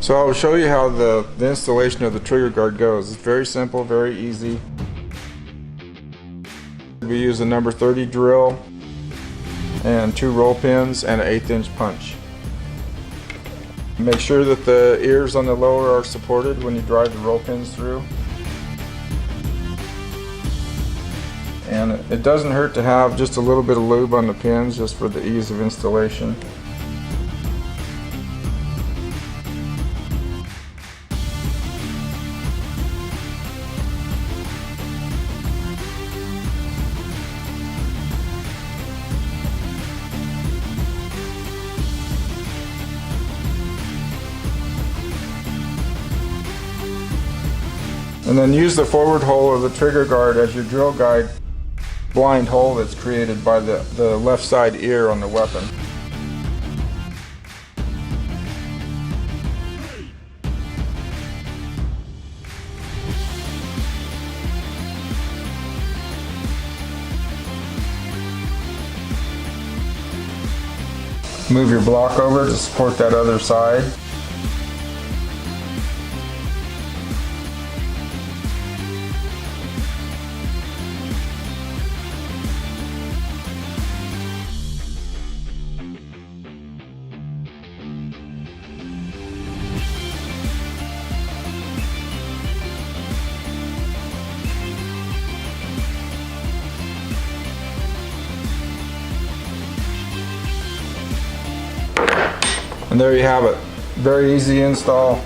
So I'll show you how the installation of the trigger guard goes. It's very simple, very easy. We use a number 30 drill and 2 roll pins and an 1/8 inch punch. Make sure that the ears on the lower are supported when you drive the roll pins through. And it doesn't hurt to have just a little bit of lube on the pins just for the ease of installation. And then use the forward hole of the trigger guard as your drill guide blind hole that's created by the left side ear on the weapon. Move your block over to support that other side. And there you have it. Very easy install.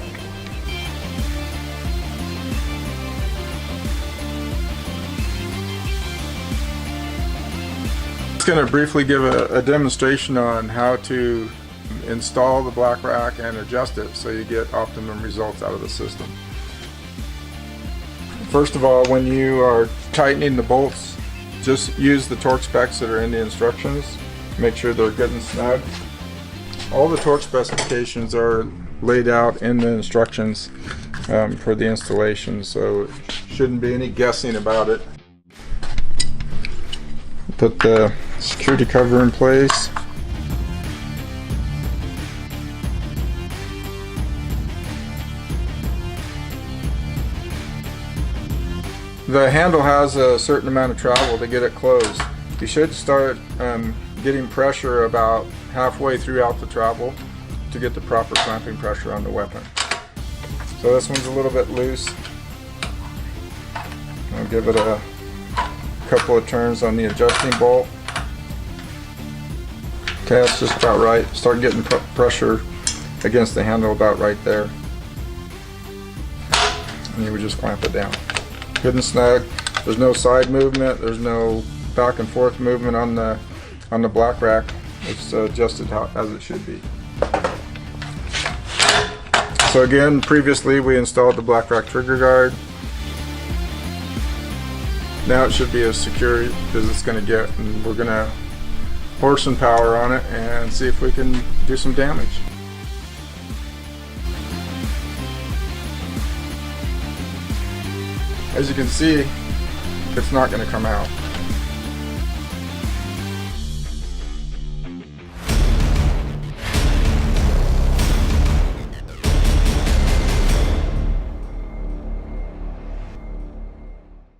I'm just going to briefly give a demonstration on how to install the Blac-Rac and adjust it so you get optimum results out of the system. First of all, when you are tightening the bolts, just use the torque specs that are in the instructions. Make sure they're good and snug. All the torque specifications are laid out in the instructions for the installation, so shouldn't be any guessing about it. Put the security cover in place. The handle has a certain amount of travel to get it closed. You should start getting pressure about halfway throughout the travel to get the proper clamping pressure on the weapon. So this one's a little bit loose. I'll give it a couple of turns on the adjusting bolt. Okay, that's just about right. Start getting pressure against the handle about right there. And you would just clamp it down. Good and snug. There's no side movement. There's no back and forth movement on the Blac-Rac. It's adjusted as it should be. So again, previously we installed the Blac-Rac trigger guard. Now it should be as secure as it's going to get, and we're going to pour some power on it and see if we can do some damage. As you can see, it's not going to come out.